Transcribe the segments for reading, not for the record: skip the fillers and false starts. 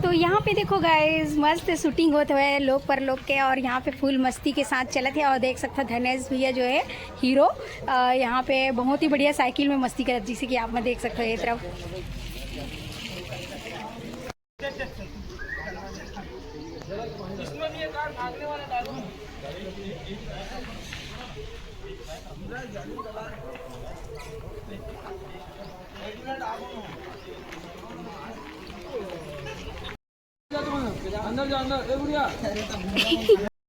तो यहाँ पे देखो गाइस मस्त शूटिंग होते हुए लोग पर लोग के, और यहाँ पे फुल मस्ती के साथ चलते हैं। और देख सकते हो धनेश भैया जो है हीरो यहाँ पे बहुत ही बढ़िया साइकिल में मस्ती करते, जैसे कि आप में देख सकते हो ये तरफ।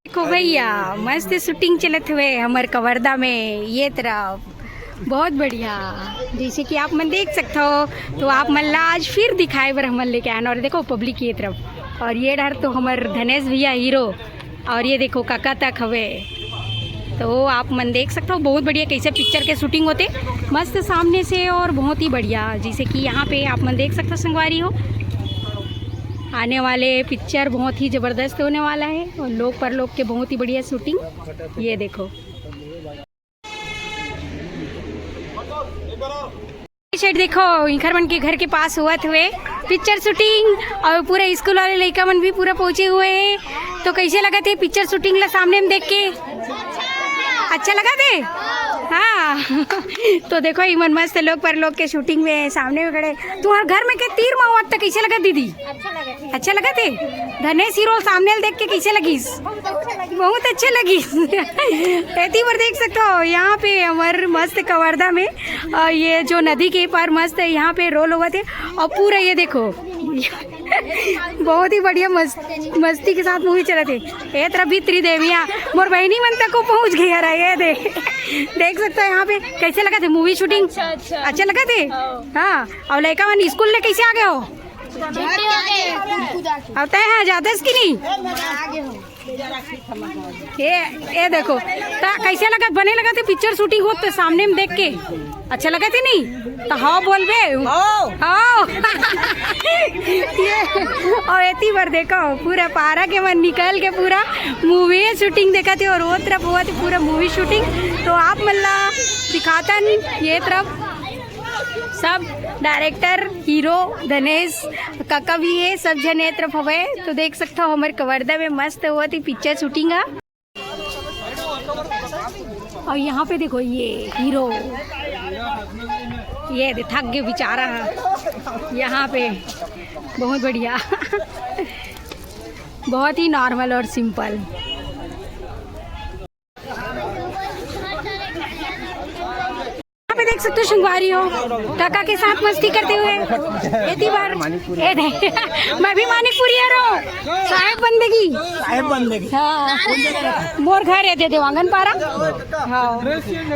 देखो भैया मस्त शूटिंग चलत हुए हमारे कवर्धा में ये तरफ, बहुत बढ़िया। जैसे कि आप मन देख सकते हो, तो आप मन ला आज फिर दिखाए बर हमन लेके आना। और देखो पब्लिक ये तरफ, और ये डर तो हमारे धनेश भैया हीरो, और ये देखो काका तक हवे। तो आप मन देख सकते हो बहुत बढ़िया कैसे पिक्चर के शूटिंग होते मस्त सामने से, और बहुत ही बढ़िया। जैसे कि यहाँ पे आप मन देख सकते हो संगवारी हो, आने वाले पिक्चर बहुत ही ज़बरदस्त होने वाला है, और लोग पर लोग के बहुत ही बढ़िया शूटिंग। ये देखो साइड देखो इंखर मन के घर के पास हुआ हुए पिक्चर शूटिंग, और पूरे स्कूल वाले लड़का मन भी पूरा पहुंचे हुए हैं। तो कैसे लगा थे पिक्चर शूटिंग ला सामने में देख के? अच्छा लगा थे? हाँ तो देखो इमन मस्त लोग पर लोग के शूटिंग में सामने में खड़े। तुम्हारे घर में के तीर मावत तक कैसे लगा दीदी? अच्छा लगा थे। धनेश हीरो सामने देख के कैसे लगी? बहुत अच्छे लगी ऐसी बार देख सकते हो यहाँ पे हमारे मस्त कवर्धा में ये जो नदी के पार मस्त यहाँ पे रोल हुआ थे, और पूरा ये देखो बहुत ही बढ़िया मस्ती के साथ मूवी चला थे। ये तरफ भी त्रिदेवियाँ मोर बहनी मन तक को पहुँच गई है। ये देख सकते हो यहाँ पे कैसे लगा थे मूवी शूटिंग? अच्छा लगा थे। हाँ और लड़का मन स्कूल ले कैसे आ गए हो? अब तय है ज्यादा की नहीं। ये देखो कैसे लगा बने लगा थे पिक्चर शूटिंग हो तो सामने में देख के अच्छा लगा थे नहीं? तो हाँ बोल बे हाँ और इतनी बार देखो पूरा पारा के मन निकल के पूरा मूवी शूटिंग देखा थे, और वो तरफ हुआ थी पूरा मूवी शूटिंग। तो आप मल्ला दिखाता ये तरफ सब डायरेक्टर हीरो धनेश काका भी है, सब जन ये तरफ हवे। तो देख सकते हो हमारे कवर्धा में मस्त हुआ थी पिक्चर शूटिंग। और यहाँ पे देखो ये हीरो ये थक गए बेचारा यहाँ पे, बहुत बढ़िया बहुत ही नॉर्मल और सिंपल। देख सकते हो शुंगारी हो काका के साथ मस्ती करते हुए इतनी बार मैं भी मानिकपुरी साहेब बंदगी हाँ मोर घर है देवांगन पारा। हाँ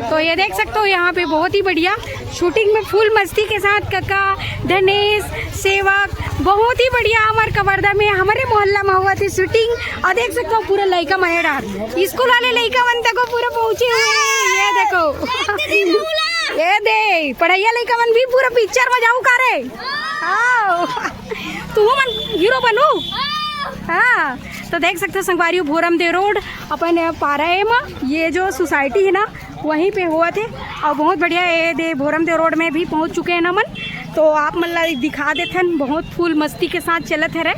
तो ये देख सकते हो यहाँ पे बहुत ही बढ़िया शूटिंग में फुल मस्ती के साथ काका धनेश सेवक बहुत ही बढ़िया हमारे कवर्धा में हमारे मोहल्ला में हुआ थी शूटिंग। और देख सकते हो पूरा लड़का महेड़ा स्कूल वाले लड़का मनता को पूरा पहुंचे हुए। ये देखो ये दे पढ़ाइया लड़का मन भी पूरा पिक्चर में जाऊँ का रे तू मन हीरो बनू। हाँ तो देख सकते हो संगवारी भोरम दे रोड अपन पारा में ये जो सोसाइटी है ना वहीं पे हुआ थे, और बहुत बढ़िया ये दे भोरम दे रोड में भी पहुंच चुके हैं ना मन। तो आप मतलब दिखा देते बहुत फुल मस्ती के साथ चलत है रे।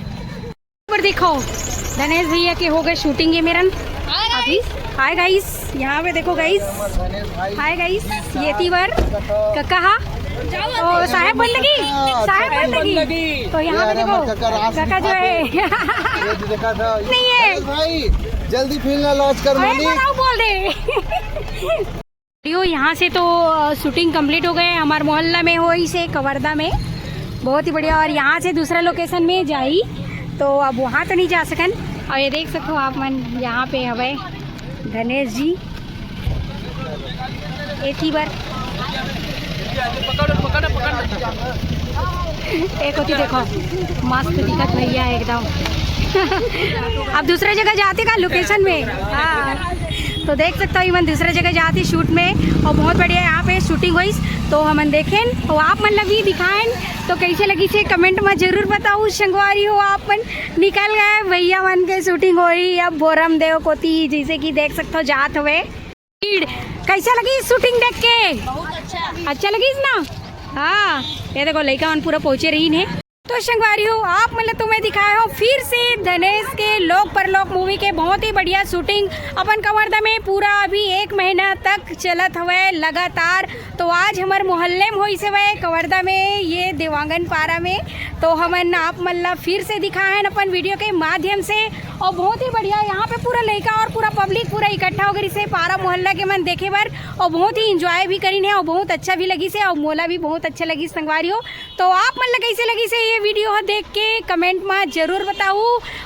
पर देखो धनेश भैया के हो गए शूटिंग है मेरन अभी। हाय गाइस यहाँ पे देखो गाइस, हाय गाइस ये तीवर कहा तो साहेब बंदगी तो यहाँ पे देखो काका जो है नहीं है भाई जल्दी फिल्म लॉन्च कर बोल दे। यहाँ से तो शूटिंग कंप्लीट हो गए हमारे मोहल्ला में हो इसे कवर्धा में, बहुत ही बढ़िया। और यहाँ से दूसरा लोकेशन में जाई तो अब वहाँ तो नहीं जा सकन। और ये देख सकते हो आप मन यहाँ पे हवे धनेश जी एक ही बार एक होती देखो मस्त दिखत भैया एकदम अब दूसरे जगह जाते का लोकेशन में। हाँ तो देख सकते हो इवन दूसरे जगह जाती शूट में, और बहुत बढ़िया यहाँ पे शूटिंग हुई। तो हम देखें तो आप मन लगी दिखाएं तो कैसे लगी से कमेंट में जरूर बताओ। संगवारी हो आप मन निकल गए भैया मन के शूटिंग हुई अब भोरम देव कोती, जैसे कि देख सकते हो जात हुए। कैसा लगी शूटिंग देख के? बहुत अच्छा लगी ना। हाँ ये देखो लड़का मन पूरा पहुँचे रही है। तो संगवारी हो आप मतलब तुम्हें दिखाया हो फिर से धनेश के लोक परलोक मूवी के बहुत ही बढ़िया शूटिंग अपन कवर्धा में पूरा अभी 1 महीना तक चलत हुए लगातार। तो आज हमारे मोहल्ले में हुई से हुए कवर्धा में ये देवांगन पारा में तो हमन आप मतलब फिर से दिखाए अपन वीडियो के माध्यम से और बहुत ही बढ़िया यहाँ पे पूरा लड़का और पूरा पब्लिक पूरा इकट्ठा होकर इसे पारा मोहल्ला के मन देखे बर और बहुत ही इंजॉय भी करी है और बहुत अच्छा भी लगी से और मोला भी बहुत अच्छा लगी संगवारी हो। तो आप मतलब कैसे लगी से ये वीडियो देख के कमेंट में जरूर बताऊ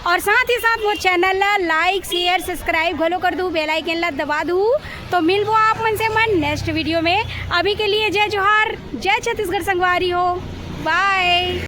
और साथ ही साथ वो चैनल ला लाइक शेयर सब्सक्राइब घलो कर दूँ बेल आइकन ला दबा दूँ। तो मिलबो आप मन से मन नेक्स्ट वीडियो में। अभी के लिए जय जोहार जय छत्तीसगढ़ संगवारी हो बाय।